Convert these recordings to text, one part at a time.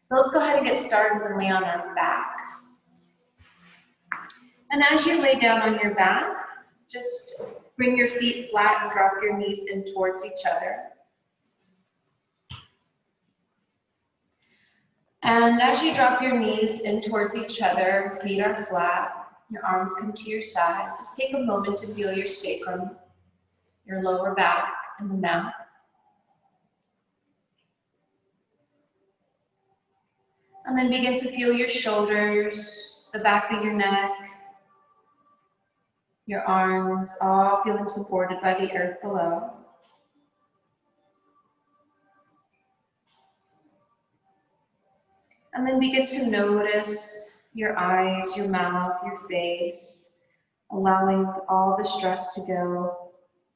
So let's go ahead and get started and lay on our back. And as you lay down on your back, just bring your feet flat and drop your knees in towards each other. And as you drop your knees in towards each other, feet are flat, your arms come to your side. Just take a moment to feel your sacrum, your lower back, and the mat. And then begin to feel your shoulders, the back of your neck, your arms, all feeling supported by the earth below. And then begin to notice your eyes, your mouth, your face, allowing all the stress to go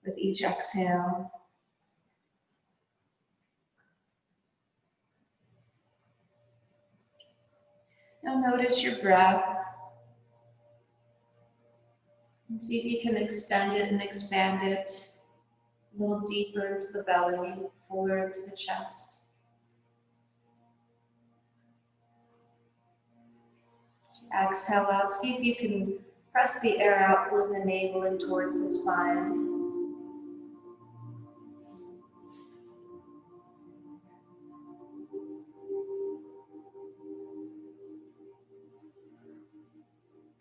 with each exhale. Now notice your breath. And see if you can extend it and expand it a little deeper into the belly, fuller into the chest. Exhale out. See if you can press the air out, pulling the navel in towards the spine.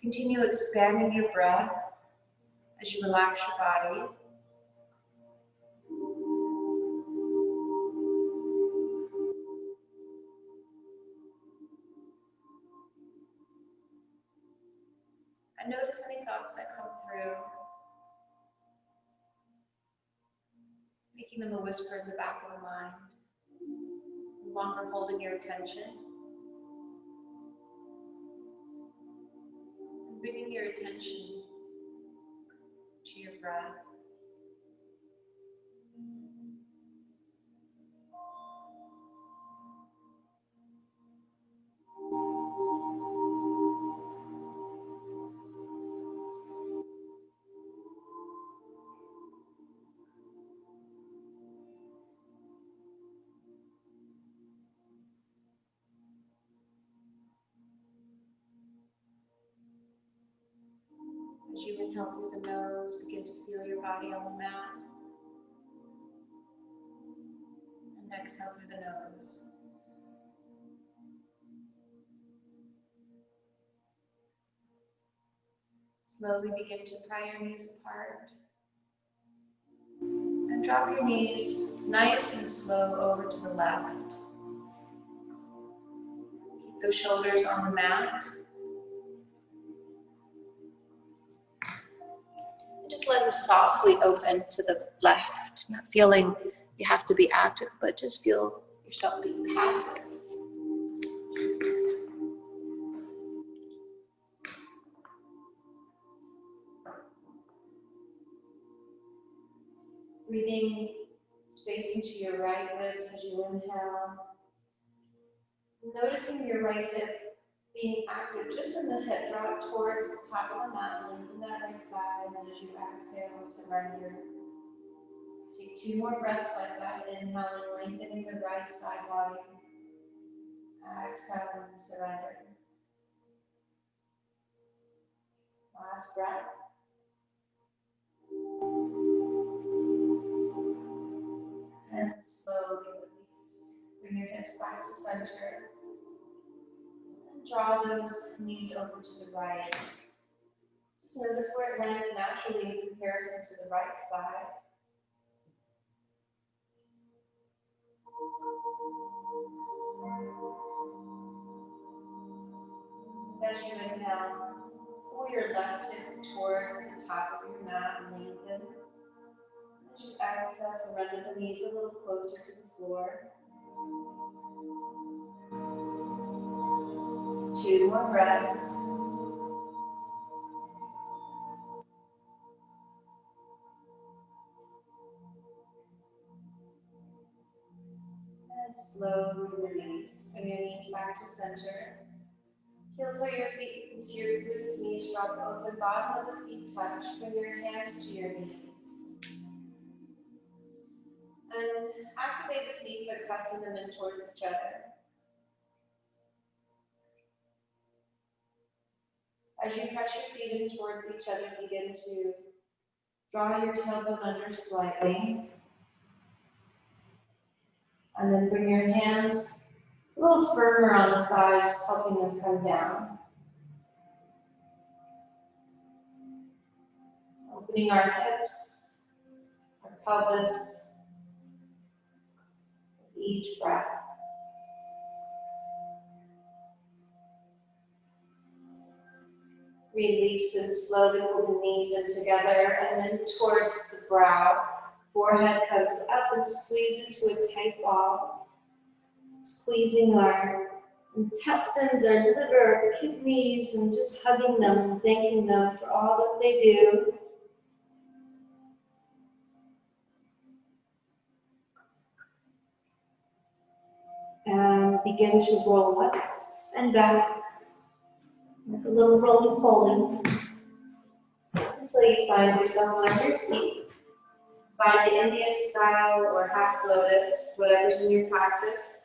Continue expanding your breath as you relax your body. And notice any thoughts that come through, making them a whisper in the back of the mind, no longer holding your attention. And bringing your attention to your breath. As you inhale through the nose, begin to feel your body on the mat. And exhale through the nose. Slowly begin to pry your knees apart. And drop your knees nice and slow over to the left. Keep those shoulders on the mat. Just let them softly open to the left, not feeling you have to be active, but just feel yourself being passive. Breathing space into your right ribs as you inhale. Noticing your right hip being active just in the hip. Draw it towards the top of the mat, lengthen that right side, and as you exhale, surrender. Take 2 more breaths like that, inhaling, lengthening the right side body. Exhale and surrender. Last breath. And slowly release. Bring your hips back to center. And draw those knees over to the right. Just notice where it lands naturally in comparison to the right side. As you inhale, pull your left hip towards the top of your mat and lengthen. As you exhale, surrender the knees a little closer to the floor. 2 more breaths. And slowly release. Bring your knees back to center. Heel toe your feet into your glutes, knees drop, open, bottom of the feet touch. Bring your hands to your knees. And activate the feet by pressing them in towards each other. As you press your feet in towards each other, begin to draw your tailbone under slightly. And then bring your hands a little firmer on the thighs, helping them come down. Opening our hips, our pelvis, with each breath. Release and slowly pull the knees in together and then towards the brow. Forehead comes up and squeeze into a tight ball. Squeezing our intestines, our liver, our kidneys, and just hugging them and thanking them for all that they do. And begin to roll up and back, like a little roly-poly, until you find yourself on your seat. Find the Indian style or half lotus, whatever's in your practice.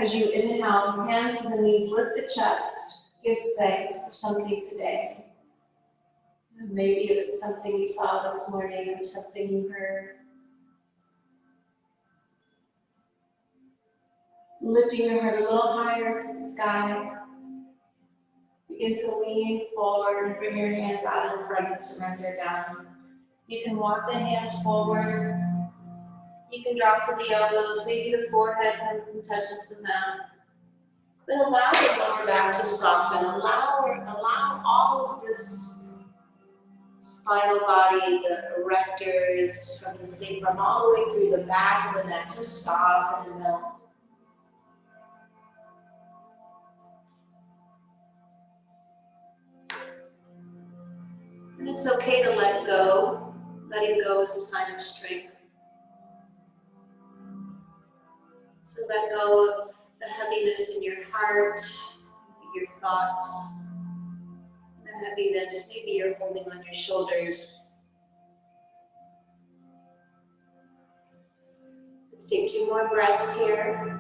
As you inhale, hands to the knees, lift the chest, give thanks for something today. Maybe it was something you saw this morning or something you heard. Lifting your heart a little higher to the sky. Begin to lean forward and bring your hands out in front and surrender down. You can walk the hands forward. You can drop to the elbows. Maybe the forehead comes and touches the mat. But allow the lower back to soften. Allow all of this spinal body, the erectors, from the sacrum all the way through the back of the neck, to soften and melt. And it's okay to let go. Letting go is a sign of strength. So let go of the heaviness in your heart, your thoughts, the heaviness maybe you're holding on your shoulders. Let's take 2 more breaths here.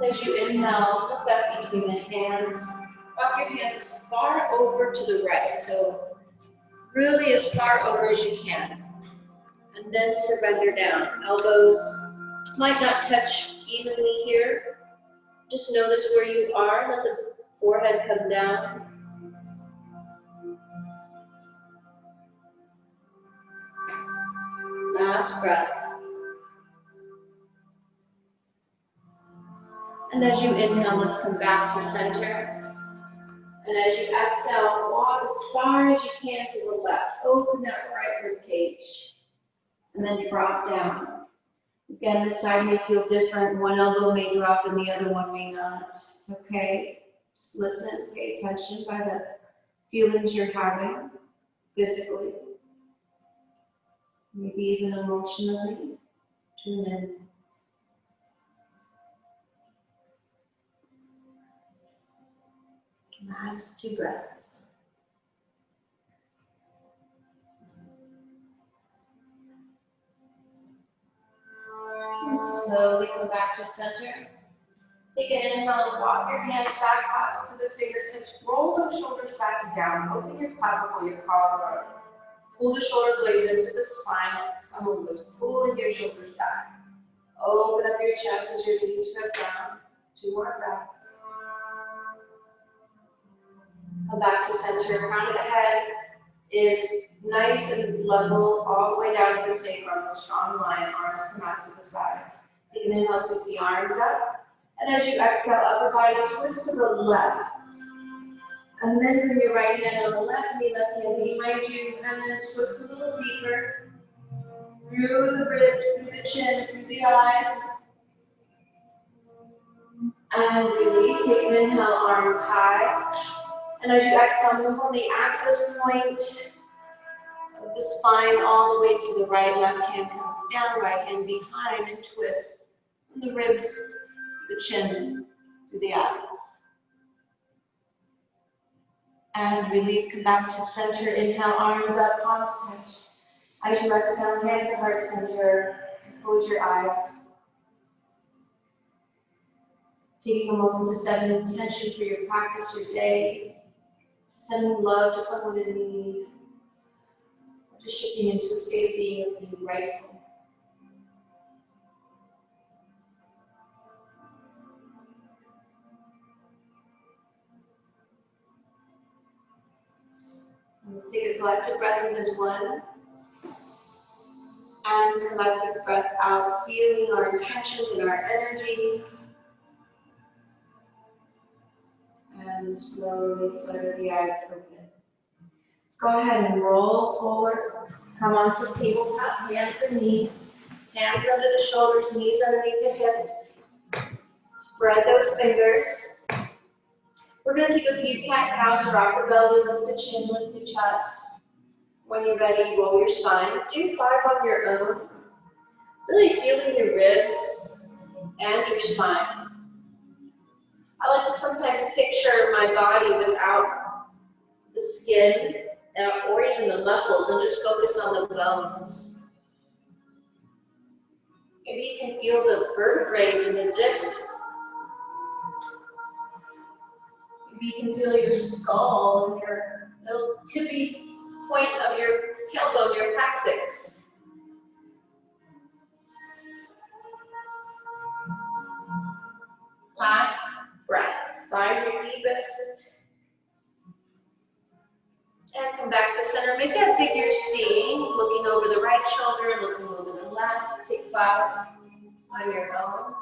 As you inhale, look up between the hands. Walk your hands as far over to the right, so really as far over as you can. And then surrender down. Elbows might not touch evenly here. Just notice where you are. Let the forehead come down. Last breath. And as you inhale, let's come back to center. And as you exhale, walk as far as you can to the left. Open that right rib cage. And then drop down. Again, this side may feel different. One elbow may drop and the other one may not. It's okay. Just listen, pay attention by the feelings you're having physically. Maybe even emotionally. Tune in. Last 2 breaths. And slowly come back to center. Take an inhale and walk your hands back up to the fingertips. Roll those shoulders back and down. Open your clavicle, your collarbone. Pull the shoulder blades into the spine like someone was pulling your shoulders back. Open up your chest as your knees press down. 2 more breaths. Come back to center. Crown of the head is nice and level all the way down to the sacrum. A strong line. Arms come out to the sides. Take an inhale, sweep the arms up. And as you exhale, upper body twist to the left. And then bring your right hand on the left knee, left hand behind you, and then twist a little deeper. Through the ribs, through the chin, through the eyes. And release. Take an inhale, arms high. And as you exhale, move on the axis point of the spine all the way to the right. Left hand comes down, right hand behind, and twist from the ribs to the chin, to the eyes. And release, come back to center. Inhale, arms up, palms touch. As you exhale, hands to heart center. Close your eyes. Taking a moment to set an intention for your practice, your day. Sending love to someone in need. Just shifting into a state of being grateful. Let's take a collective breath in as one. And collective breath out, sealing our intentions and our energy. And slowly flutter the eyes open. Let's go ahead and roll forward. Come onto tabletop, hands and knees. Hands under the shoulders, knees underneath the hips. Spread those fingers. We're going to take a few cat-cows, rock your belly, lift the chin, lift the chest. When you're ready, roll your spine. Do 5 on your own. Really feeling your ribs and your spine. I like to sometimes picture my body without the skin or even the muscles and just focus on the bones. Maybe you can feel the vertebrae and the discs. Maybe you can feel your skull and your little tippy point of your tailbone, your coccyx. Last breath. Find your deepest. And come back to center. Make that figure C, looking over the right shoulder, looking over the left. Take 5 on your own.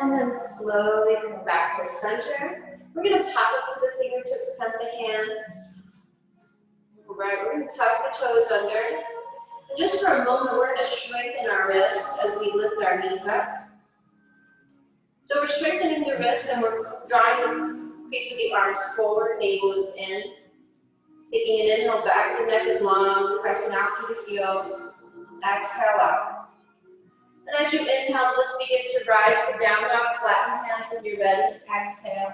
And then slowly come back to center. We're going to pop up to the fingertips, temp the hands. All right, we're going to tuck the toes under. And just for a moment, we're going to strengthen our wrists as we lift our knees up. So we're strengthening the wrist and we're drawing the base of the arms forward, navel is in. Taking an inhale back, the neck is long, pressing out through the heels. Exhale out. And as you inhale, let's begin to rise to down dog, flatten hands when you're ready. Exhale.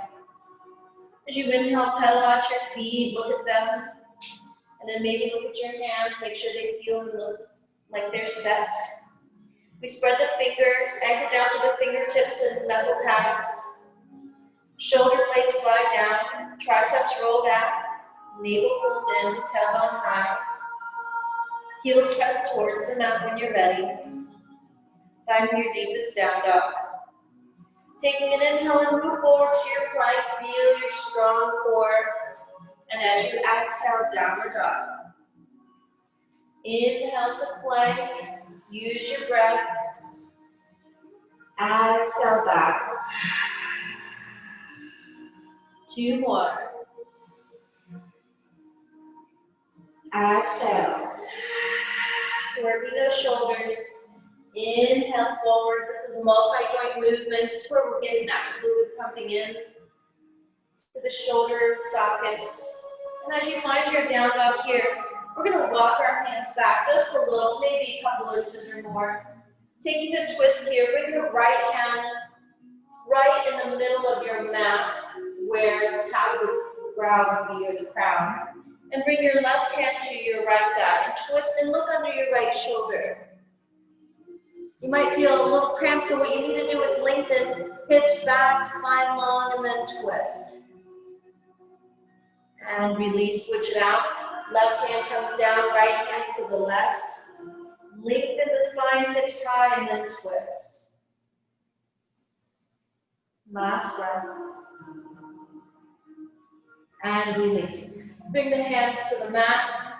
As you inhale, pedal out your feet, look at them. And then maybe look at your hands, make sure they feel and look like they're set. We spread the fingers, anchor down to the fingertips and knuckle pads. Shoulder blades slide down, triceps roll down, navel pulls in, tailbone high. Heels press towards the mat when you're ready. Finding your deepest down dog. Taking an inhale and move forward to your plank, feel your strong core. And as you exhale, downward dog. Inhale to plank, use your breath. Exhale back. 2 more. Exhale. Working those shoulders. Inhale forward. This is multi-joint movements where we're getting that fluid pumping in to the shoulder sockets. And as you find your down dog here, we're going to walk our hands back just a little, maybe a couple inches or more. Taking a twist here, bring the right hand right in the middle of your mat where the top of the brow would be or the crown. And bring your left hand to your right thigh and twist and look under your right shoulder. You might feel a little cramp, so what you need to do is lengthen hips back, spine long, and then twist. And release, switch it out. Left hand comes down, right hand to the left. Lengthen the spine, hips high, and then twist. Last breath. And release. Bring the hands to the mat.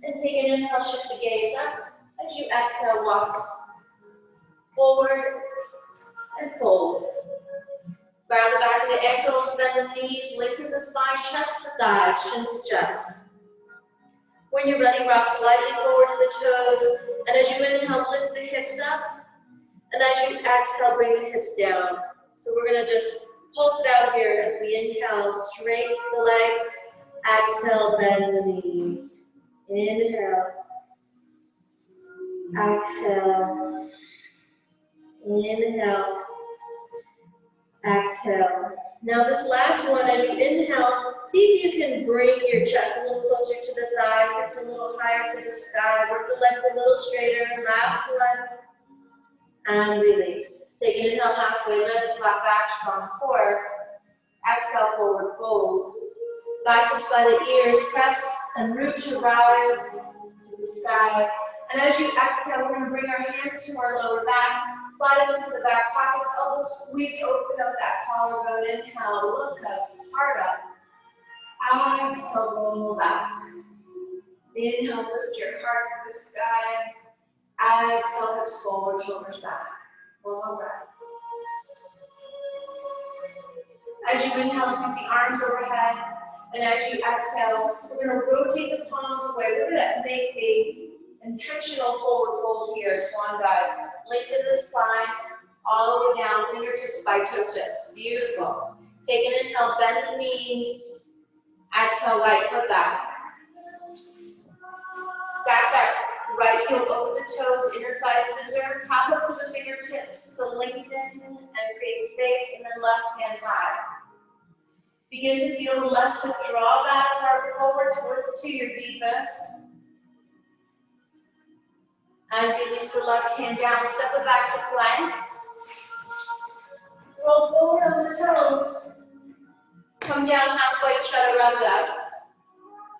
And take an inhale, shift the gaze up. As you exhale, walk forward and fold. Ground the back of the ankles, bend the knees, lengthen the spine, chest to thighs, chin to chest. When you're ready, rock slightly forward to the toes. And as you inhale, lift the hips up. And as you exhale, bring the hips down. So we're gonna just pulse it out here as we inhale, straighten the legs. Exhale, bend the knees. Inhale. Exhale. Inhale. Exhale. Now this last one, as you inhale, see if you can bring your chest a little closer to the thighs, hips a little higher to the sky, work the legs a little straighter. Last one. And release. Take an inhale, halfway lift, flat back, strong core. Exhale, forward fold. Biceps by the ears, press and root to rise to the sky. And as you exhale, we're going to bring our hands to our lower back, slide them into the back pockets, elbows squeeze, open up that collarbone. Inhale, look up, heart up. Exhale, roll back. Inhale, lift your heart to the sky. Exhale, hips forward, shoulders back. One more breath. As you inhale, sweep the arms overhead. And as you exhale, we're going to rotate the palms away. We're going to make a intentional forward fold here, swan dive. Lengthen the spine, all the way down, fingertips by toe tips. Beautiful. Take an inhale, bend the knees. Exhale, right foot back. Stack that right heel over the toes, inner thigh scissor. Pop up to the fingertips to lengthen and create space, and then left hand high. Begin to feel the left hip draw back, heart forward, twist to your deepest. And release the left hand down, step it back to plank. Roll forward on the toes. Come down halfway, chaturanga.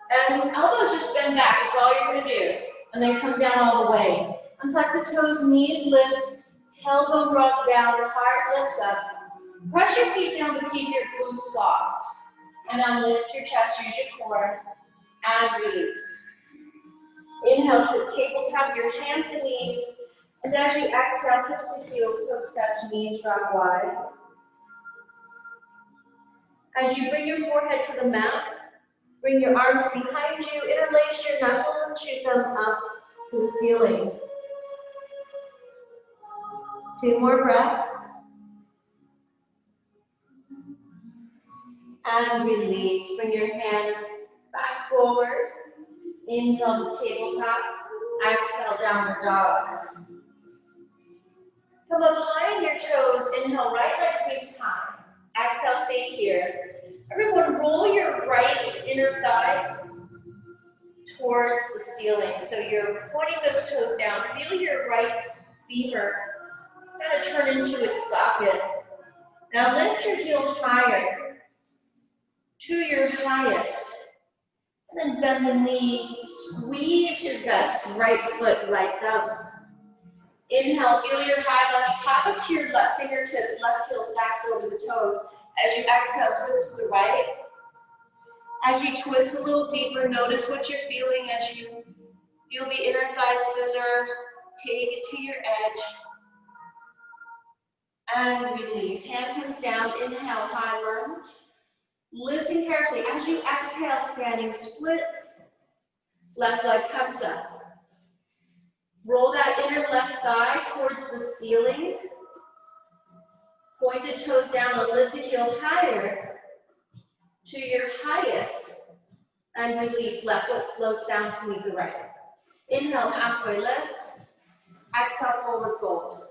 And elbows just bend back, that's all you're gonna do. And then come down all the way. Untuck the toes, knees lift, tailbone draws down, the heart lifts up. Press your feet down to keep your glutes soft. And then lift your chest, use your core, and release. Inhale to tabletop your hands and knees. And as you exhale, hips and heels, toes touch, knees drop wide. As you bring your forehead to the mat, bring your arms behind you, interlace your knuckles and shoot them up to the ceiling. 2 more breaths. And release. Bring your hands back forward. Inhale to tabletop. Exhale, downward dog. Come up high on your toes. Inhale, right leg sweeps high. Exhale, stay here. Everyone, roll your right inner thigh towards the ceiling. So you're pointing those toes down. Feel your right femur kind of turn into its socket. Now lift your heel higher to your highest. And then bend the knee, squeeze your guts, right foot, right thumb. Inhale, feel your high lunge, pop up to your left fingertips, left heel stacks over the toes. As you exhale, twist to the right. As you twist a little deeper, notice what you're feeling as you feel the inner thigh scissor, take it to your edge. And release. Hand comes down, inhale, high lunge. Listen carefully. As you exhale, standing split, left leg comes up. Roll that inner left thigh towards the ceiling. Point the toes down and lift the heel higher to your highest. And release. Left foot floats down to meet the right. Inhale, halfway lift. Exhale, forward fold.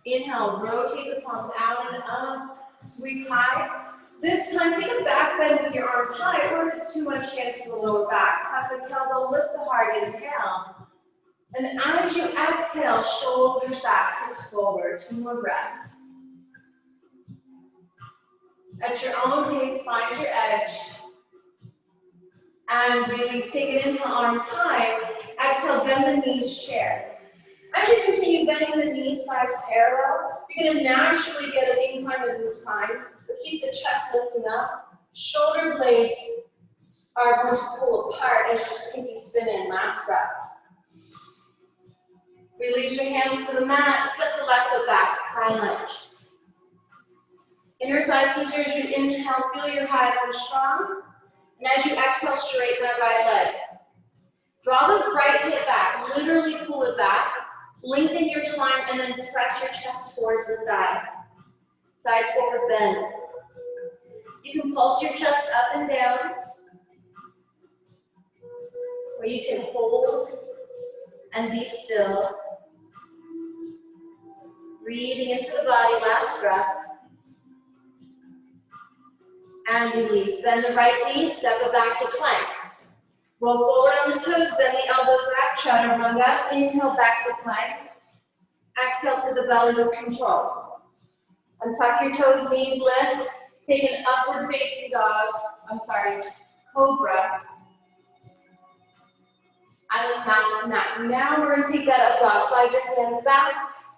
Inhale, rotate the palms out and up. Sweep high. This time, take a back bend with your arms high, or if it's too much, hands to the lower back. Tuck the tailbone, lift the heart, inhale. And as you exhale, shoulders back, hips forward. 2 more breaths. At your own pace, find your edge. And release. Take an inhale, arms high. Exhale, bend the knees, chair. As you continue bending the knees, thighs parallel, you're going to naturally get an incline in the spine. But keep the chest lifting up. Shoulder blades are going to pull apart as you pinky spin in. Last breath. Release your hands to the mat. Slip the left foot back. High lunge. Inner thigh scissors. You inhale. Feel your high lunge strong. And as you exhale, straighten that right leg. Draw the right hip back. Literally pull it back. Lengthen your spine and then press your chest towards the thigh. Side forward bend. You can pulse your chest up and down, or you can hold and be still. Breathing into the body, last breath. And release. Bend the right knee, step it back to plank. Roll forward on the toes, bend the elbows back, chaturanga. Inhale back to plank. Exhale to the belly with control. Untuck your toes, knees lift. Take an upward facing dog. Cobra. Island mountain mat. Now we're going to take that up dog. Slide your hands back.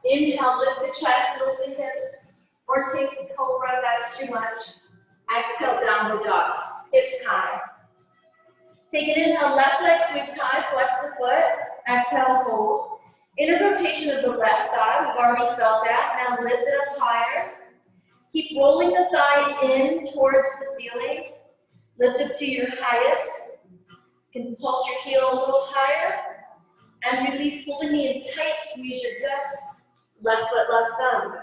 Inhale, lift the chest, lift the hips. Or take the cobra, that's too much. Exhale, downward dog. Hips high. Take an inhale, left leg sweeps high, flex the foot. Exhale, hold. Inner rotation of the left thigh, we've already felt that. Now lift it up higher. Keep rolling the thigh in towards the ceiling. Lift up to your highest. You can pulse your heel a little higher. And release, pull the knee in tight, squeeze your guts. Left foot, left thumb.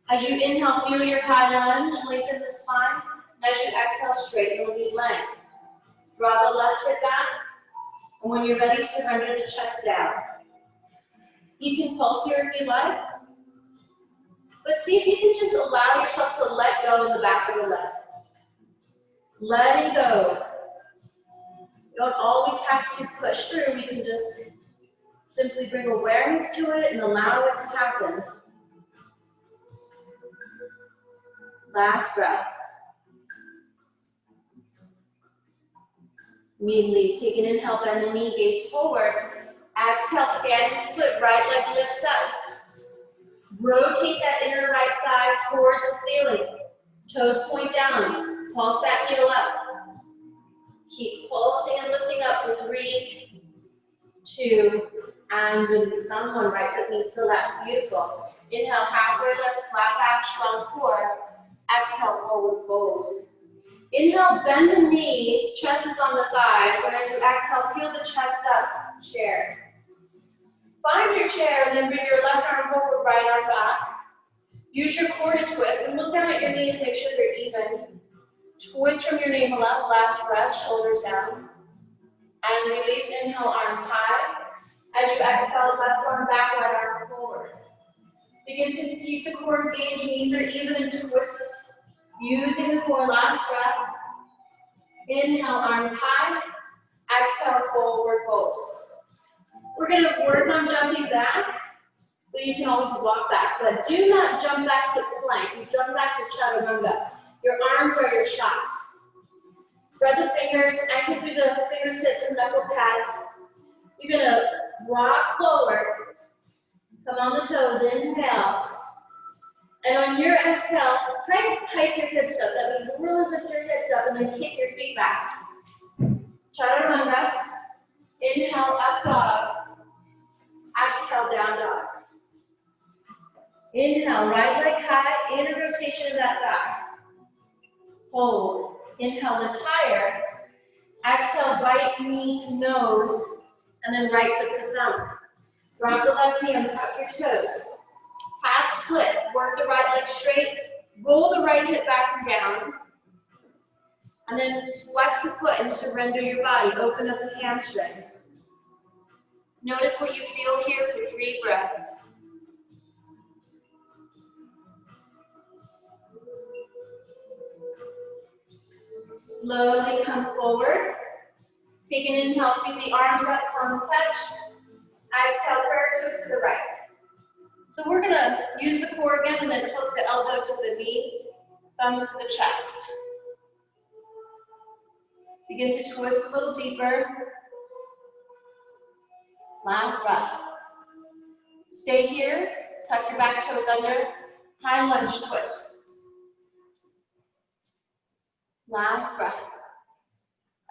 As you inhale, feel your high lunge, lengthen the spine. And as you exhale, straighten the lead leg. Draw the left hip back. And when you're ready, surrender the chest down. You can pulse here if you like. But see if you can just allow yourself to let go in the back of the leg. Letting go. You don't always have to push through. You can just simply bring awareness to it and allow it to happen. Last breath. Immediately take an inhale, bend the knee, gaze forward. Exhale, stand split, right leg lifts up. Rotate that inner right thigh towards the ceiling. Toes point down. Pulse that heel up. Keep pulsing and lifting up for 3, 2, and release on 1. Right foot meets the left. Beautiful. Inhale, halfway lift, flat back, strong core. Exhale, forward fold. Inhale, bend the knees, chest is on the thighs, and as you exhale, peel the chest up, chair. Find your chair and then bring your left arm forward, right arm back. Use your core to twist and look down at your knees, make sure they're even. Twist from your navel up, last breath, shoulders down. And release, inhale, arms high. As you exhale, left arm back, right arm forward. Begin to keep the core engaged, knees are even and twist. Using the core, last breath. Inhale, arms high. Exhale, forward fold. We're going to work on jumping back, but you can always walk back. But do not jump back to plank. You jump back to chaturanga. Your arms are your shots. Spread the fingers, anchor through the fingertips and knuckle pads. You're going to rock forward. Come on the toes, inhale. And on your exhale, try to hike your hips up. That means really lift your hips up and then kick your feet back. Chaturanga. Inhale, up dog. Exhale, down dog. Inhale, right leg high, inner rotation of that thigh. Hold. Inhale, lift higher. Exhale, right knee to nose, and then right foot to thumb. Drop the left knee, untuck your toes. Half split, work the right leg straight, roll the right hip back and down, and then flex the foot and surrender your body. Open up the hamstring. Notice what you feel here for 3 breaths. Slowly come forward. Take an inhale, sweep the arms up, palms touch. Exhale, prayer twist to the right. So we're going to use the core again and then hook the elbow to the knee, thumbs to the chest. Begin to twist a little deeper. Last breath. Stay here, tuck your back toes under, high lunge twist. Last breath.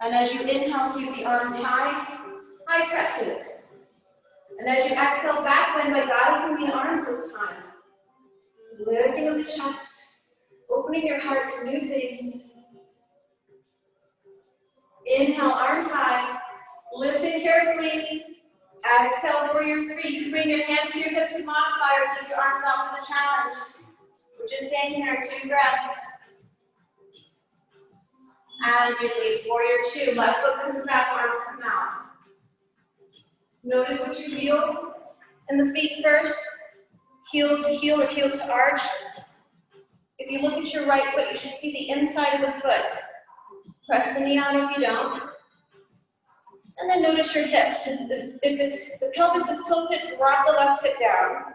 And as you inhale, sweep the arms high crescent. And as you exhale, back bend by goddess in the arms this time. Lifting of the chest, opening your heart to new things. Inhale, arms high. Listen carefully. Exhale, warrior three. You can bring your hands to your hips and modify or keep your arms out for the challenge. We're just staying here, 2 breaths. And release, warrior two. Left foot comes back, arms come out. Notice what you feel in the feet first. Heel to heel or heel to arch. If you look at your right foot, you should see the inside of the foot. Press the knee on if you don't. And then notice your hips. If the pelvis is tilted, drop the left hip down.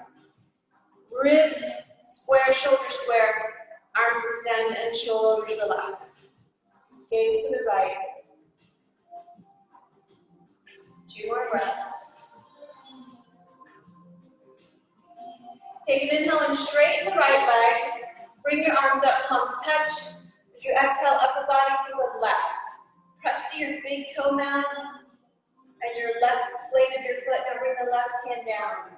Ribs square, shoulders square. Arms extend and shoulders relax. Gaze to the right. 2 more breaths. Take an inhale and straighten the right leg. Bring your arms up, palms touch. As you exhale, upper body to the left. Press to your big toe mat and your left blade of your foot. Now bring the left hand down.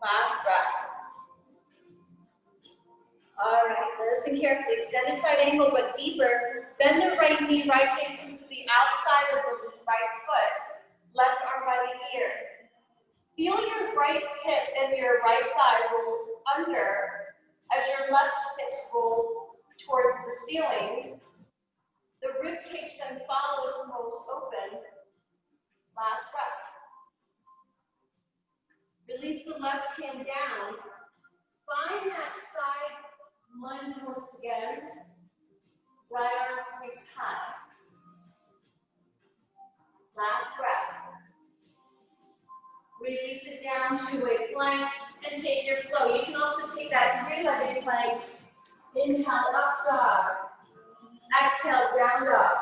Last breath. All right, listen carefully. Extended side angle, but deeper. Bend the right knee, right hand comes to the outside of the right foot. Left arm by the ear. Feel your right hip and your right thigh roll under as your left hips roll towards the ceiling. The rib cage then follows and rolls open. Last breath. Release the left hand down. Find that side lunge once again. Right arm sweeps high. Last breath. Release it down to a plank and take your flow. You can also take that three-legged plank. Inhale, up dog. Exhale, down dog.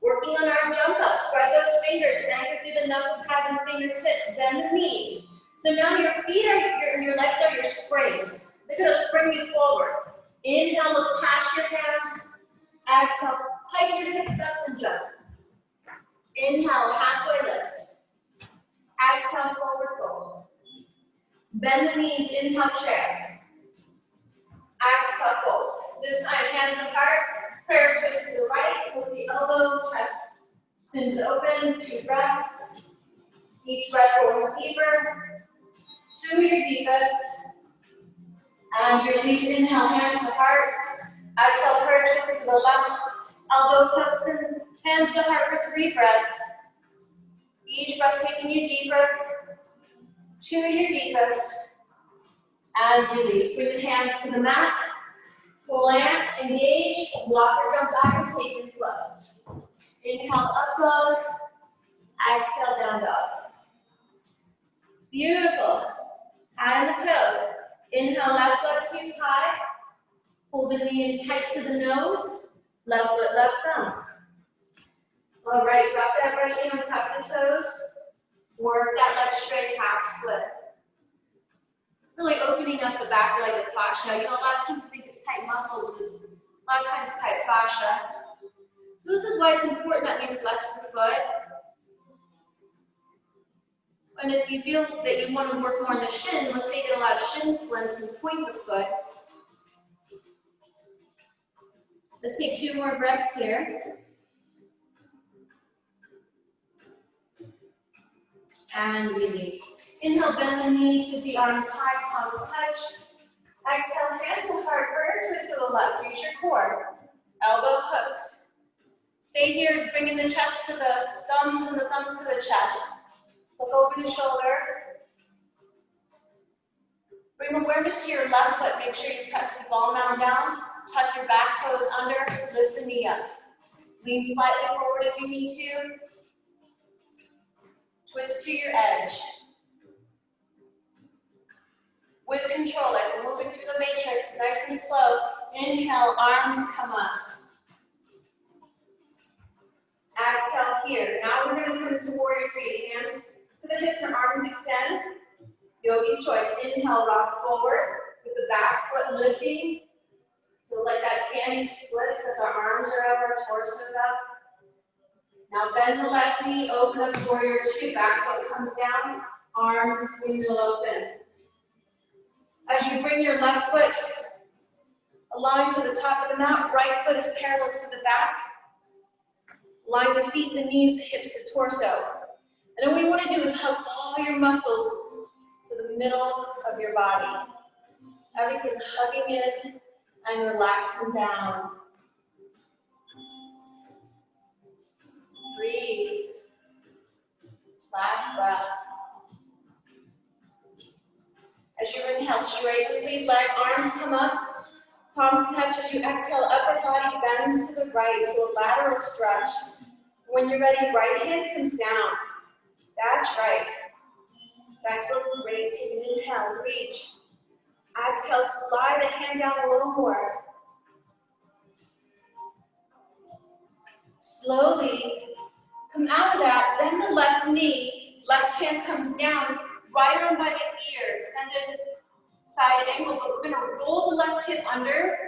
Working on our jump up. Spread those fingers. Anchor through the knuckle pad and fingertips. Bend the knees. So now your feet are your legs are your springs. They're going to spring you forward. Inhale, look past your hands. Exhale, hike your hips up and jump. Inhale, halfway lift. Exhale, forward fold. Bend the knees, inhale, chair. Exhale, fold. This time, hands apart. Prayer twist to the right with the elbow, chest spins open. 2 breaths. Each breath going deeper. 2 your deepest. And release, inhale, hands to heart. Exhale, prayer twist to the left. Elbow comes in, hands to heart for 3 breaths. Each breath taking you deeper. 2 your deepest. And release. Bring the hands to the mat. Plant, engage, walk or jump back and take your flow. Inhale, up dog. Exhale, down dog. Beautiful. High on the toes. Inhale, left foot sweeps high. Hold the knee in tight to the nose. Left foot, left thumb. All right, drop that right knee on top of the toes. Work that leg straight, half split. Really opening up the back leg of fascia. You know, a lot of times we think it's tight muscles, but it's a lot of times tight fascia. This is why it's important that you flex the foot. And if you feel that you want to work more on the shin, let's say you get a lot of shin splints and point the foot. Let's take 2 more breaths here. And release. Inhale, bend the knees with the arms high, palms touch. Exhale, hands to heart, prayer twist to the left. Use your core. Elbow hooks. Stay here, bringing the chest to the thumbs and the thumbs to the chest. Look over the shoulder. Bring awareness to your left foot. Make sure you press the ball mound down. Tuck your back toes under. Lift the knee up. Lean slightly forward if you need to. Twist to your edge. With control, like we're moving through the matrix, nice and slow. Inhale, arms come up. Exhale here. Now we're going to come into warrior three. Hands to the hips and arms extend. Yogi's choice. Inhale, rock forward with the back foot lifting. Feels like that standing split, except our arms are up, our torso's up. Now bend the left knee, open up warrior two. Back foot comes down, arms window open. As you bring your left foot aligned to the top of the mat, right foot is parallel to the back. Line the feet, the knees, the hips, the torso. And then what you want to do is hug all your muscles to the middle of your body. Everything hugging in and relaxing down. Breathe. Last breath. As you inhale, straighten the leg, arms come up, palms touch. As you exhale, upper body bends to the right, so a lateral stretch. When you're ready, right hand comes down. That's right. Nice little great. Take an inhale, reach. Exhale, slide the hand down a little more. Slowly come out of that, bend the left knee, left hand comes down, right arm by the ear, extended side angle, but we're gonna roll the left hip under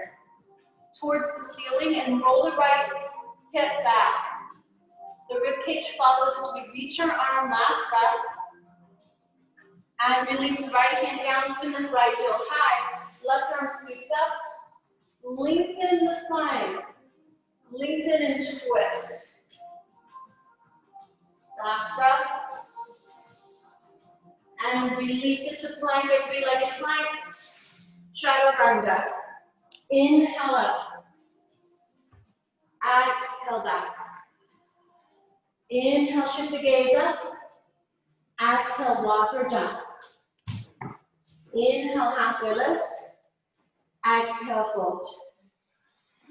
towards the ceiling and roll the right hip back. The rib cage follows as we reach our arm, last breath. And release the right hand down, spin the right heel high, left arm sweeps up, lengthen the spine, lengthen and twist. Last breath. And release it to plank or three-legged plank. Chaturanga. Inhale up. Exhale back. Inhale, shift the gaze up. Exhale, walk or jump. Inhale, halfway lift. Exhale, fold.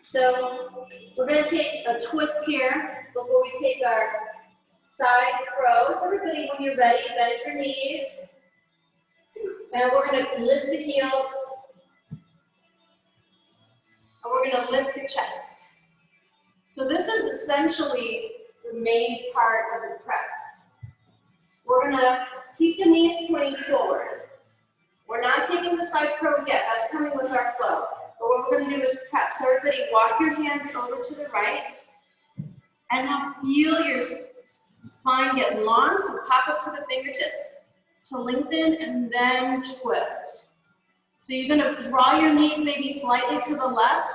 So we're going to take a twist here before we take our side crows. Everybody, when you're ready, bend your knees. And we're going to lift the heels. And we're going to lift the chest. So this is essentially the main part of the prep. We're going to keep the knees pointing forward. We're not taking the side crow yet. That's coming with our flow. But what we're going to do is prep. So everybody walk your hands over to the right. And now feel your spine get long. So pop up to the fingertips to lengthen and then twist. So you're going to draw your knees maybe slightly to the left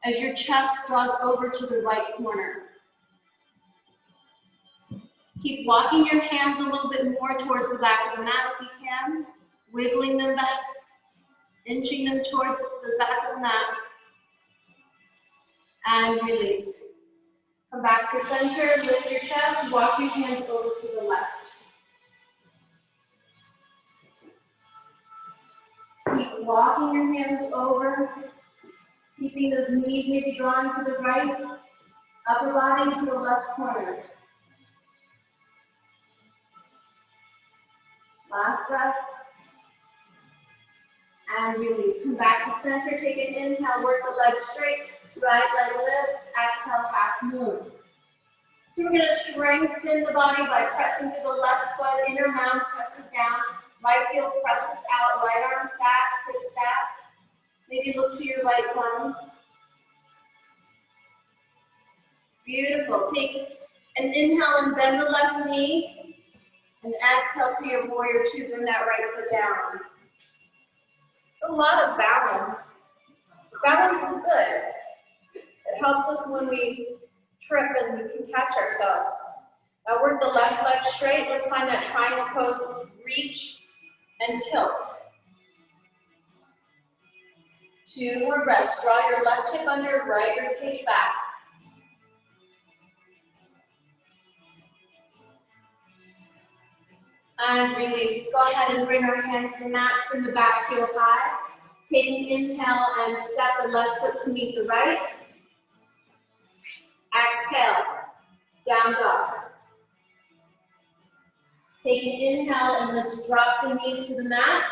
as your chest draws over to the right corner. Keep walking your hands a little bit more towards the back of the mat if you can. Wiggling them back, inching them towards the back of the mat. And release. Come back to center, lift your chest, walk your hands over to the left. Keep walking your hands over, keeping those knees maybe drawn to the right, upper body to the left corner. Last breath. And release. Come back to center, take an inhale, work the legs straight, right leg lifts, exhale, half moon. So we're going to strengthen the body by pressing through the left foot, inner mound presses down, right heel presses out, right arm stacks, hip stacks. Maybe look to your right thumb. Beautiful. Take an inhale and bend the left knee, and exhale to your warrior two, bring that right foot down. It's a lot of balance. Balance is good. It helps us when we trip and we can catch ourselves. Now work the left leg straight. Let's find that triangle pose. Reach and tilt. 2 more breaths. Draw your left hip under, right rib cage back. And release. Let's go ahead and bring our hands to the mat, spin the back heel high. Take an inhale and step the left foot to meet the right. Exhale, down dog. Take an inhale and let's drop the knees to the mat.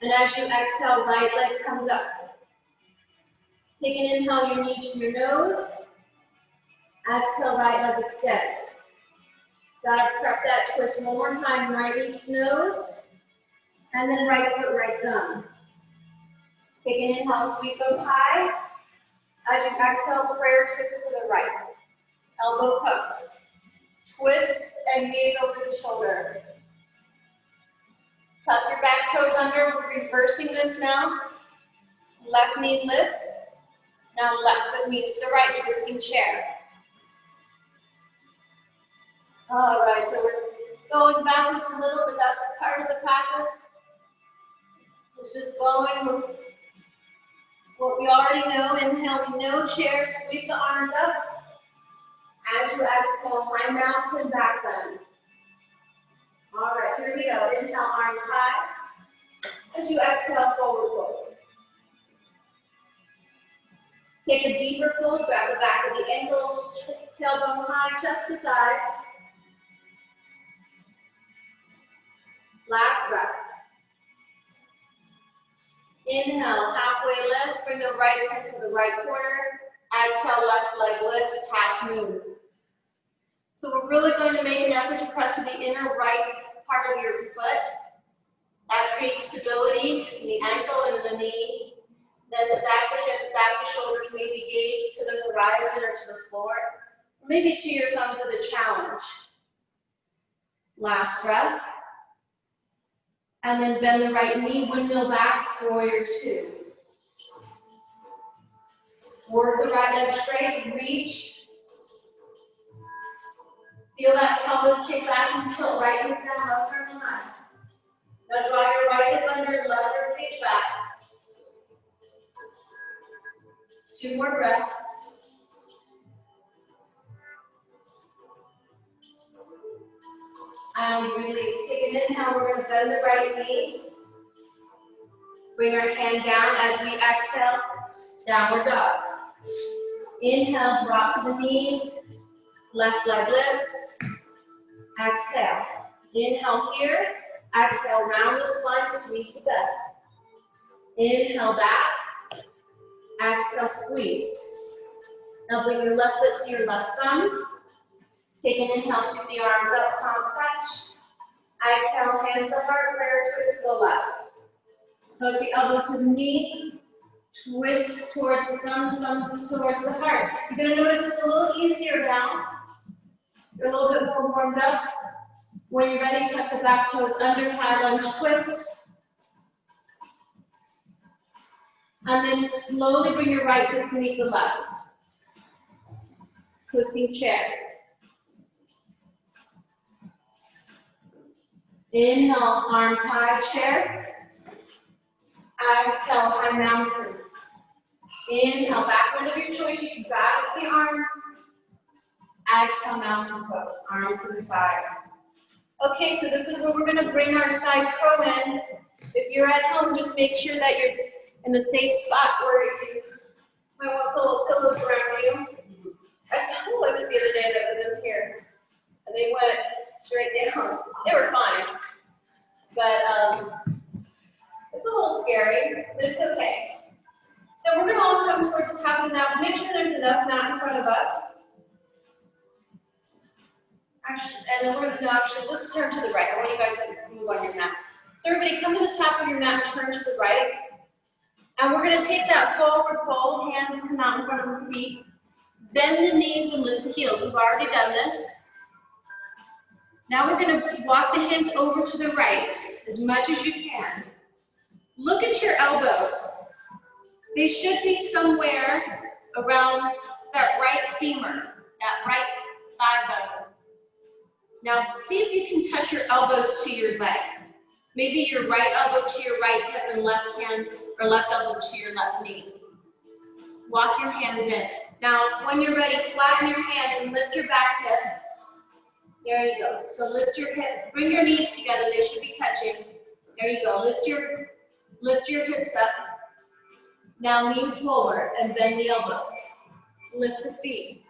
And as you exhale, right leg comes up. Take an inhale, your knee to your nose. Exhale, right leg extends. Gotta prep that twist one more time. Right knee to nose. And then right foot, right thumb. Take an inhale, sweep up high. As you exhale, prayer twist to the right. Elbow pose. Twist and gaze over the shoulder. Tuck your back toes under. We're reversing this now. Left knee lifts. Now left foot meets the right, twisting chair. All right, so we're going backwards a little, but that's part of the practice. We're just going with what we already know. Inhale, we know chair, sweep the arms up. As you exhale, high mountain, back bend. All right, here we go. Inhale, arms high. As you exhale, forward fold. Take a deeper fold, grab the back of the ankles, tailbone high, chest to thighs. Last breath. Inhale, halfway lift, bring the right hand to the right corner. Exhale, left leg lifts, half moon. So we're really going to make an effort to press to the inner right part of your foot. That creates stability in the ankle and in the knee. Then stack the hips, stack the shoulders, maybe gaze to the horizon or to the floor. Or maybe to your thumb for the challenge. Last breath. And then bend the right knee, windmill back, warrior two. Work the right leg straight, reach. Feel that pelvis kick back and tilt right hip down, left arm and left. Now draw your right hip under, left rib cage back. 2 more breaths. And release. Take an inhale, we're going to bend the right knee. Bring our hand down as we exhale, downward dog. Inhale, drop to the knees, left leg lifts. Exhale. Inhale here, exhale, round the spine, squeeze the guts. Inhale back, exhale, squeeze. Now bring your left foot to your left thumb. Take an inhale, sweep the arms up, palms touch. Exhale, hands to heart, prayer twist to the left. Hook the elbow to the knee, twist towards the thumbs, thumbs towards the heart. You're gonna notice it's a little easier now. You're a little bit more warmed up. When you're ready, tuck the back toes under, high lunge twist. And then slowly bring your right foot to meet the left. Twisting chair. Inhale, arms high, chair. Exhale, high mountain. Inhale, back bend of your choice. You can balance the arms. Exhale, mountain pose. Arms to the sides. Okay, so this is where we're going to bring our side crow in. If you're at home, just make sure that you're in a safe spot where you might want to pull pillows around you. I saw who was it the other day that was in here, and they went straight down. They were fine, but it's a little scary, but it's okay. So we're going to all come towards the top of the mat. Make sure there's enough mat in front of us. Actually, and then we're going to, no, actually, let's turn to the right. I want you guys to move on your mat. So everybody come to the top of your mat, turn to the right. And we're going to take that forward fold, hands come out in front of the feet. Bend the knees and lift the heels. We've already done this. Now we're going to walk the hands over to the right as much as you can. Look at your elbows. They should be somewhere around that right femur, that right thigh bone. Now see if you can touch your elbows to your leg. Maybe your right elbow to your right hip and left hand, or left elbow to your left knee. Walk your hands in. Now, when you're ready, flatten your hands and lift your back hip. There you go. So lift your hip, bring your knees together. They should be touching. There you go. Lift your hips up. Now lean forward and bend the elbows. Lift the feet.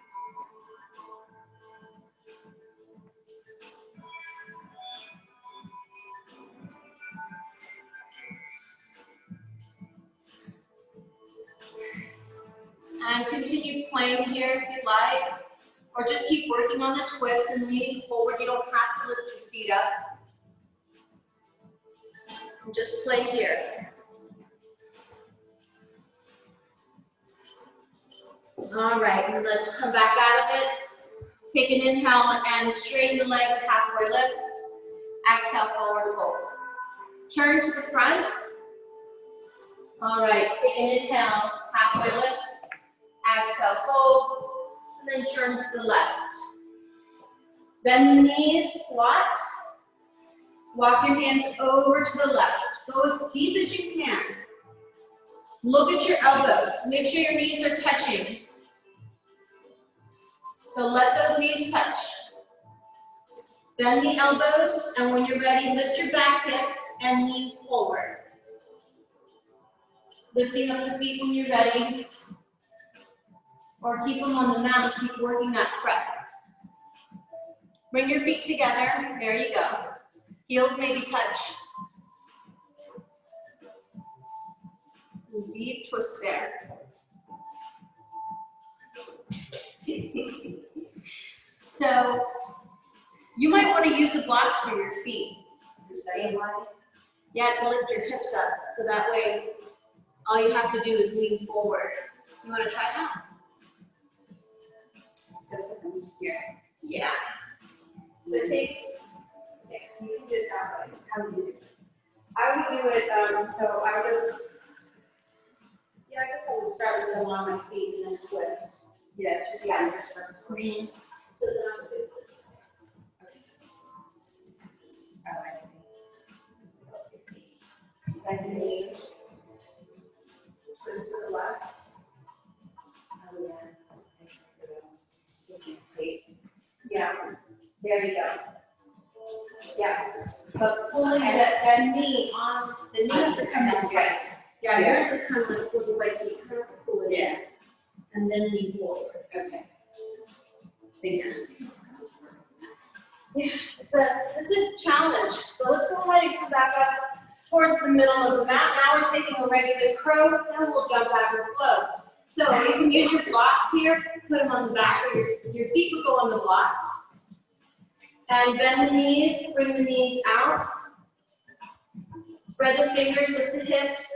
And continue playing here if you'd like, or just keep working on the twist and leaning forward. You don't have to lift your feet up. And just play here. All right, and let's come back out of it. Take an inhale and straighten the legs, halfway lift. Exhale, forward fold. Turn to the front. All right, take an inhale, halfway lift. Exhale, fold, and then turn to the left. Bend the knees, squat. Walk your hands over to the left. Go as deep as you can. Look at your elbows. Make sure your knees are touching. So let those knees touch. Bend the elbows, and when you're ready, lift your back hip and lean forward. Lifting up the feet when you're ready. Or keep them on the mat and keep working that prep. Bring your feet together. There you go. Heels maybe touch. Deep twist there. So you might want to use the blocks for your feet. The same way? Yeah, to lift your hips up. So that way, all you have to do is lean forward. You want to try that? So here. Yeah. So take, yeah, you can do it that way. How do you do it? I would do it, so I would, yeah, I guess I would start with them on my feet and then twist. Yeah, it's just, yeah, just for clean. So then I would do this. Okay. Oh, I see. Bend your knees. Twist to the left. Oh, yeah. Yeah, there you go. Yeah, but pulling that knee on, the knees are coming right. Yeah, yours is kind of like pulled away, so you kind of pull it in. And then lean forward. Okay. Yeah. Yeah, it's a challenge. But let's go ahead and come back up towards the middle of the mat. Now we're taking a regular crow, and we'll jump back and flow. So you can use your blocks here, put them on the back, or your feet will go on the blocks. And bend the knees, bring the knees out. Spread the fingers at the hips.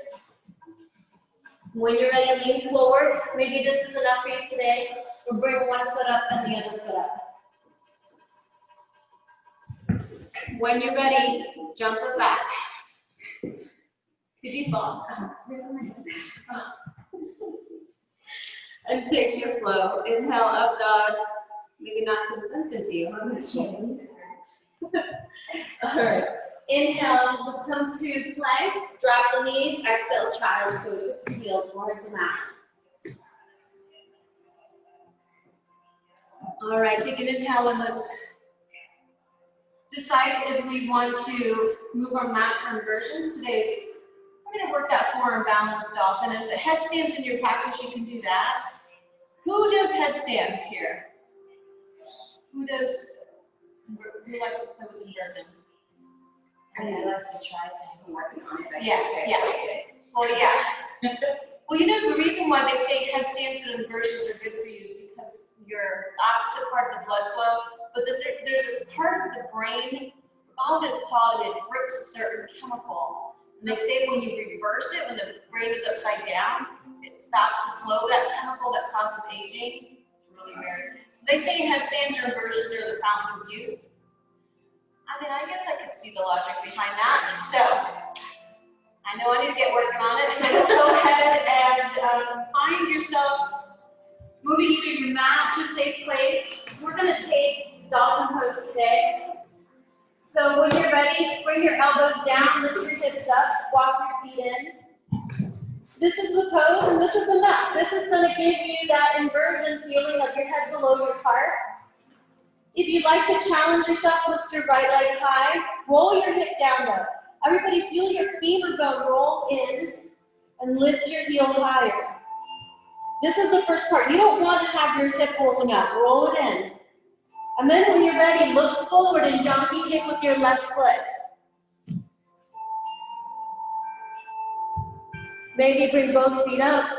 When you're ready, lean forward. Maybe this is enough for you today. Or bring one foot up and the other foot up. When you're ready, jump it back. Could you fall? And take your flow. Inhale, up dog. Maybe not so sensitive to you, huh? All right. Inhale, let's come to plank. Drop the knees. Exhale, child's pose. Hips to heels, forehead to mat. All right, take an inhale and let's decide if we want to move our mat for inversions. We're going to work that forearm balanced dolphin. If the headstands in your practice, you can do that. Who does headstands here? Who likes to play with inversions? I mean, I love to try things. I'm working on it. Yeah. Well, yeah. Well, you know, the reason why they say headstands and inversions are good for you is because your opposite part of the blood flow, but there's a part of the brain, often it's called, and it grips a certain chemical. And they say when you reverse it, when the brain is upside down, it stops the flow of that chemical that causes aging. It's really weird. So they say headstands or inversions are the fountain of youth. I mean, I guess I could see the logic behind that. So I know I need to get working on it. So let's go ahead and find yourself moving through your mat to a safe place. We're going to take dolphin pose today. So when you're ready, bring your elbows down, lift your hips up, walk your feet in. This is the pose, and this is enough. This is going to give you that inversion feeling of your head below your heart. If you'd like to challenge yourself, lift your right leg high, roll your hip down low. Everybody feel your femur bone roll in and lift your heel higher. This is the first part. You don't want to have your hip rolling up. Roll it in. And then when you're ready, look forward and donkey kick with your left foot. Maybe bring both feet up.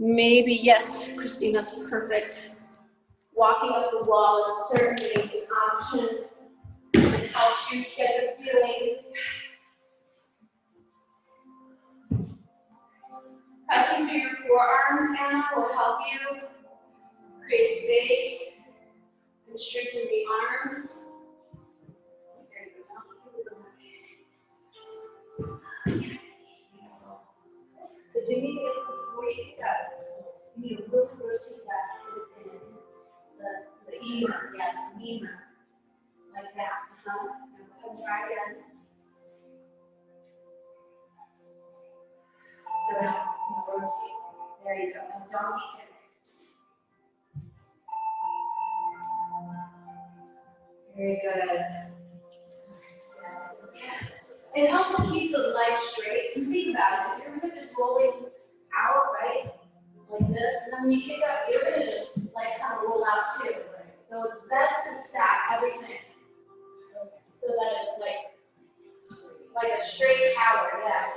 Maybe, yes, Christine, that's perfect. Walking up the wall is certainly an option. It helps you get a feeling. Pressing through your forearms, Anna, will help you create space and strengthen the arms. Did you need to get before you get up? You need to really rotate that in the femur, yeah, the femur, like that. Now go ahead and try again. So now you rotate. There you go. And donkey kick. Very good. It helps to keep the legs straight. And think about it. If your hip is rolling out, right, like this, and then when you kick up, you're going to just like kind of roll out too. So it's best to stack everything so that it's like a straight tower. Yeah.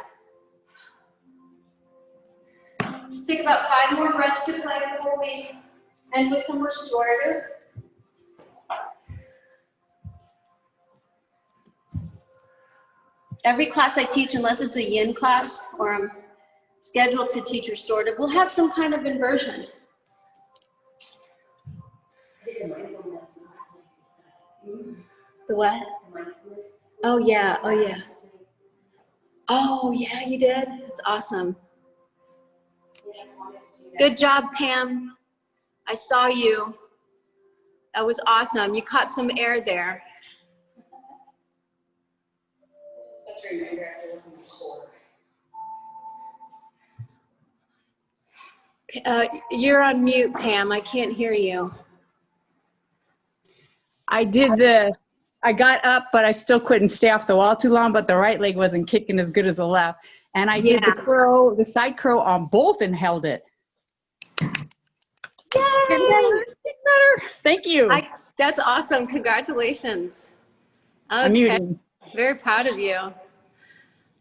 Take about 5 more breaths to play before we end with some restorative. Every class I teach, unless it's a yin class or I'm scheduled to teach restorative, we'll have some kind of inversion. The what? Oh yeah, oh yeah. Oh yeah, you did? That's awesome. Good job, Pam. I saw you. That was awesome. You caught some air there. This is such a reminder after looking at the core. You're on mute, Pam. I can't hear you. I got up, but I still couldn't stay off the wall too long, but the right leg wasn't kicking as good as the left. And I did the side crow on both and held it. Yay! Getting better. Thank you. That's awesome. Congratulations. Okay. I'm muted. Very proud of you.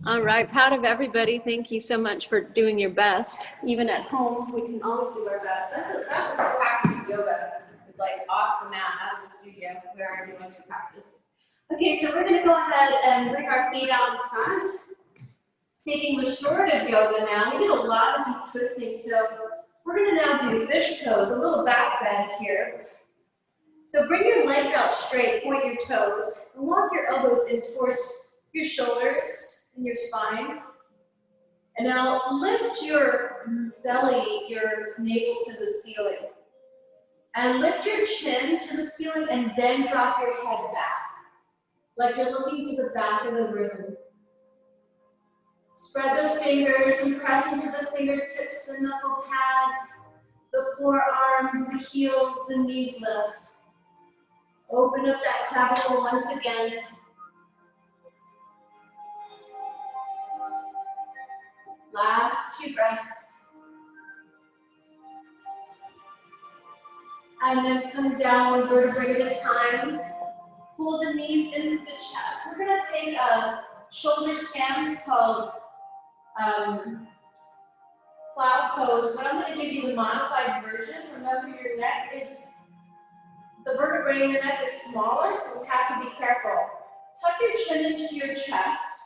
All right. Proud of everybody. Thank you so much for doing your best. Even at home, we can always do our best. That's what practice of yoga is like, off the mat, out of the studio. Where are you on your practice? Okay, so we're going to go ahead and bring our feet out in front. Taking restorative yoga now. We did a lot of deep twisting, so we're going to now do fish pose, a little back bend here. So bring your legs out straight, point your toes, and walk your elbows in towards your shoulders and your spine. And now lift your belly, your navel to the ceiling. And lift your chin to the ceiling and then drop your head back, like you're looking to the back of the room. Spread the fingers and press into the fingertips, the knuckle pads, the forearms, the heels, the knees lift. Open up that clavicle once again. Last 2 breaths. And then come down one vertebrae at a time. Pull the knees into the chest. We're going to take a shoulder stance called cloud pose, but I'm going to give you the modified version. Remember, your neck is, the vertebrae in your neck is smaller, so you have to be careful. Tuck your chin into your chest.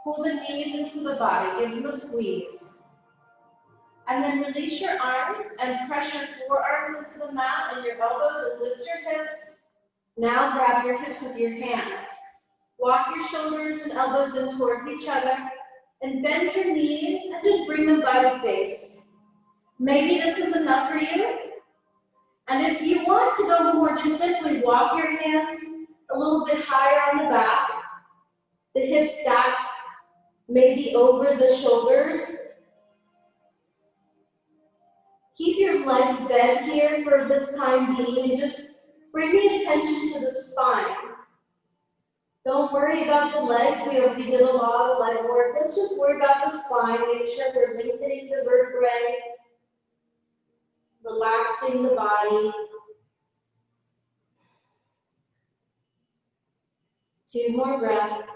Pull the knees into the body. Give them a squeeze. And then release your arms and press your forearms into the mat and your elbows and lift your hips. Now grab your hips with your hands. Walk your shoulders and elbows in towards each other. And bend your knees and just bring them by the face. Maybe this is enough for you. And if you want to go more, just simply walk your hands a little bit higher on the back. The hips stack maybe over the shoulders. Keep your legs bent here for this time being and just bring the attention to the spine. Don't worry about the legs. We already did a lot of leg work. Let's just worry about the spine. Make sure we're lengthening the vertebrae, relaxing the body. 2 more breaths.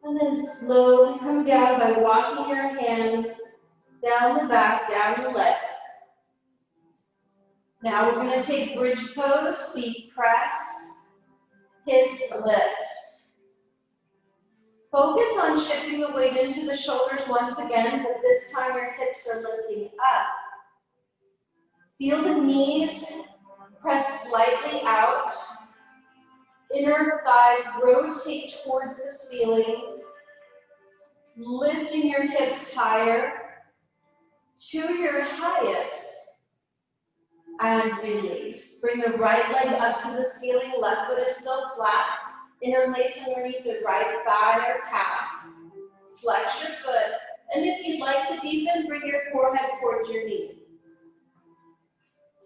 And then slowly come down by walking your hands down the back, down the legs. Now we're going to take bridge pose, feet press, hips lift. Focus on shifting the weight into the shoulders once again, but this time your hips are lifting up. Feel the knees press slightly out. inner thighs rotate towards the ceiling, lifting your hips higher to your highest, and release. Bring the right leg up to the ceiling, left foot is still flat. Interlace underneath the right thigh or calf. Flex your foot, and if you'd like to deepen, bring your forehead towards your knee.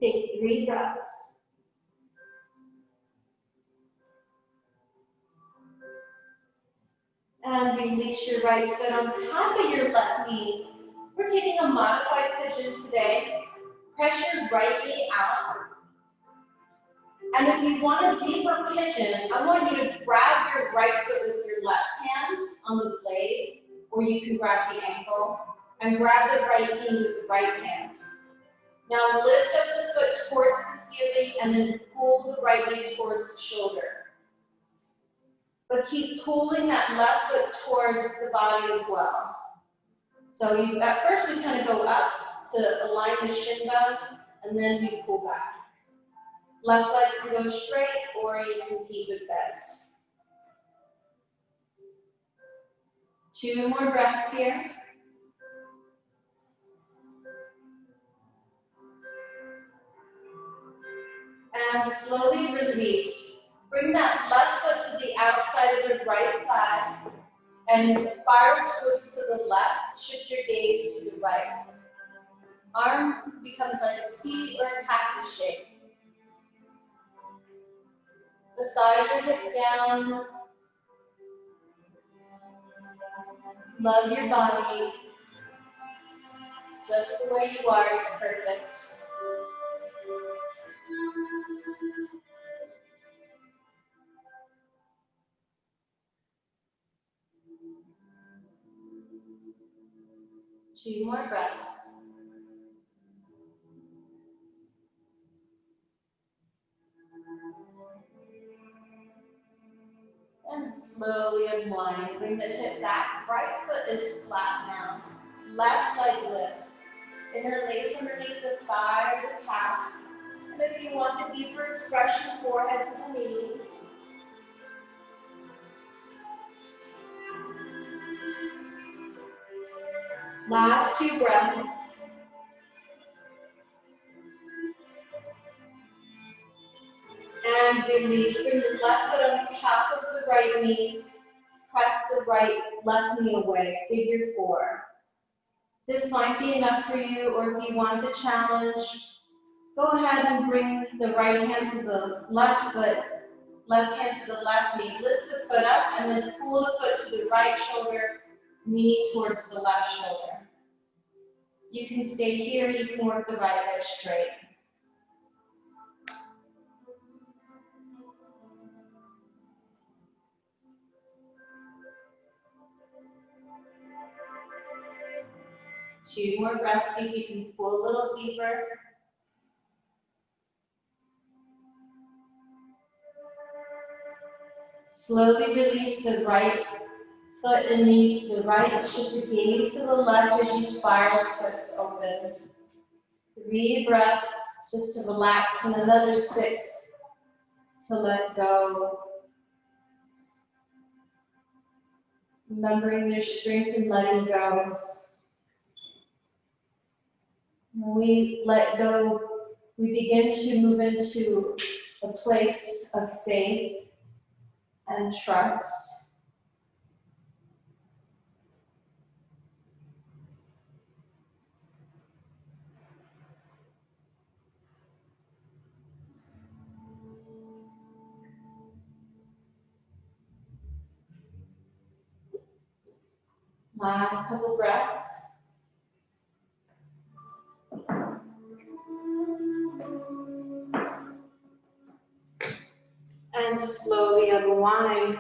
Take 3 breaths. And release your right foot on top of your left knee. We're taking a modified pigeon today. Press your right knee out. And if you want a deeper pigeon, I want you to grab your right foot with your left hand on the blade, or you can grab the ankle, and grab the right knee with the right hand. Now lift up the foot towards the ceiling and then pull the right knee towards the shoulder. But keep pulling that left foot towards the body as well. So at first we kind of go up to align the shin bone, and then we pull back. Left leg can go straight, or you can keep it bent. 2 more breaths here. And slowly release. Bring that left foot to the outside of the right thigh and spiral twist to the left. Shift your gaze to the right. Arm becomes like a T or a cactus shape. Massage your hip down. Love your body. Just the way you are, it's perfect. Two more breaths. And slowly unwind. Bring the hip back. Right foot is flat now. Left leg lifts. Interlace underneath the thigh or the calf. And if you want the deeper expression, forehead to the knee. Last 2 breaths. And release. Bring the left foot on top of the right knee. Press the left knee away. Figure 4. This might be enough for you, or if you want the challenge, go ahead and bring the right hand to the left foot, left hand to the left knee. Lift the foot up and then pull the foot to the right shoulder, knee towards the left shoulder. You can stay here, you can work the right leg straight. Two more breaths, see if you can pull a little deeper. Slowly release the right foot and knee to the right. Shift the gaze to the left as you spiral twist open. 3 breaths just to relax, and another 6 to let go. Remembering your strength and letting go. When we let go, we begin to move into a place of faith and trust. Last couple breaths. And slowly unwind.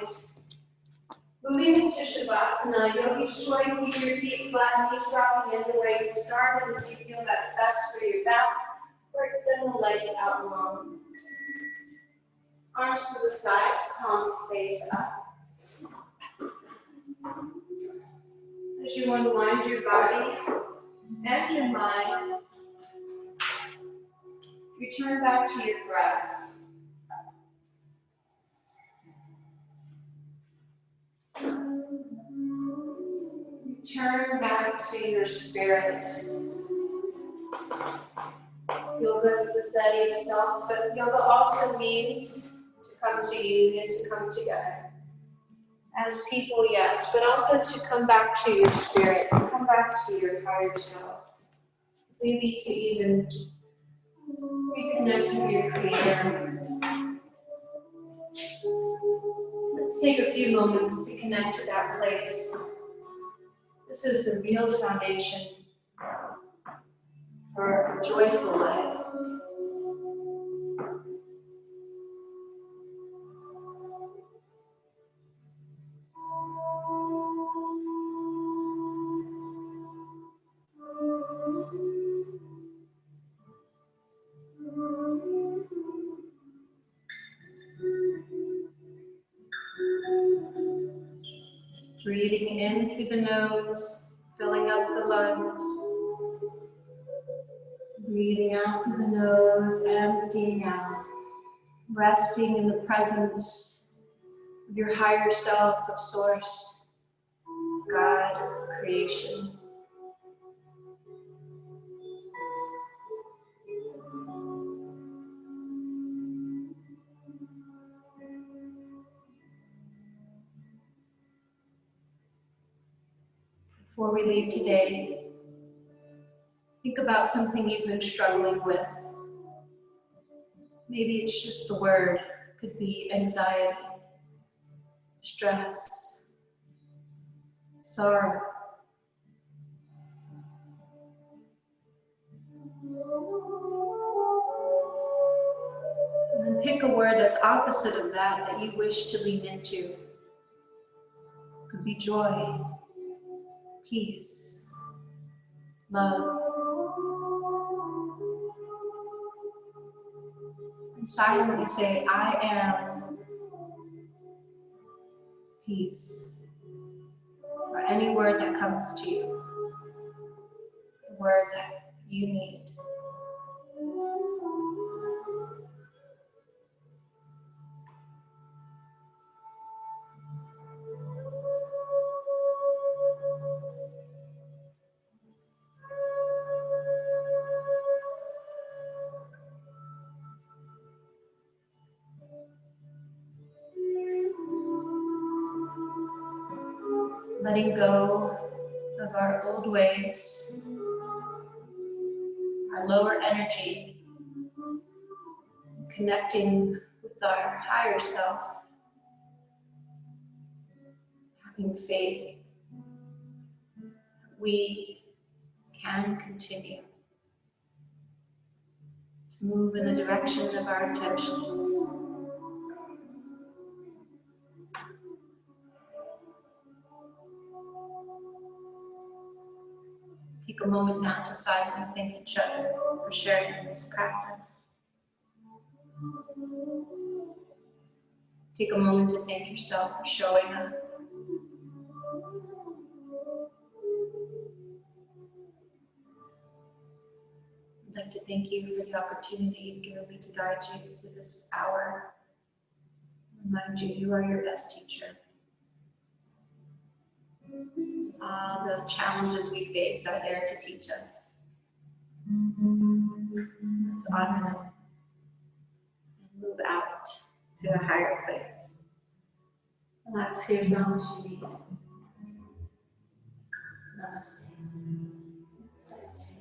Moving into Shavasana, Yogi's choice, keep your feet flat, knees dropping in the way you started. If you feel that's best for your back, or extend the legs out long. Arms to the sides, palms face up. As you unwind your body and your mind, return back to your breath. Return back to your spirit. Yoga is the study of self, but yoga also means to come to union, to come together. As people, yes, but also to come back to your spirit, come back to your higher self. Maybe to even reconnect with your creator. Let's take a few moments to connect to that place. This is the real foundation for a joyful life. Breathing in through the nose, filling up the lungs. Breathing out through the nose, emptying out. Resting in the presence of your higher self, of Source, God, creation. Before we leave today, think about something you've been struggling with. Maybe it's just the word. It could be anxiety, stress, sorrow. And then pick a word that's opposite of that that you wish to lean into. It could be joy, peace, love. And silently say, I am peace. Or any word that comes to you. The word that you need. Letting go of our old ways, our lower energy, connecting with our higher self, having faith we can continue to move in the direction of our intentions. Take a moment now to silently thank each other for sharing this practice. Take a moment to thank yourself for showing up. I'd like to thank you for the opportunity you've given me to guide you to this hour. Remind you, you are your best teacher. The challenges we face are there to teach us. Let's honor them and move out to a higher place. Relax here as long as you need. Namaste. Namaste.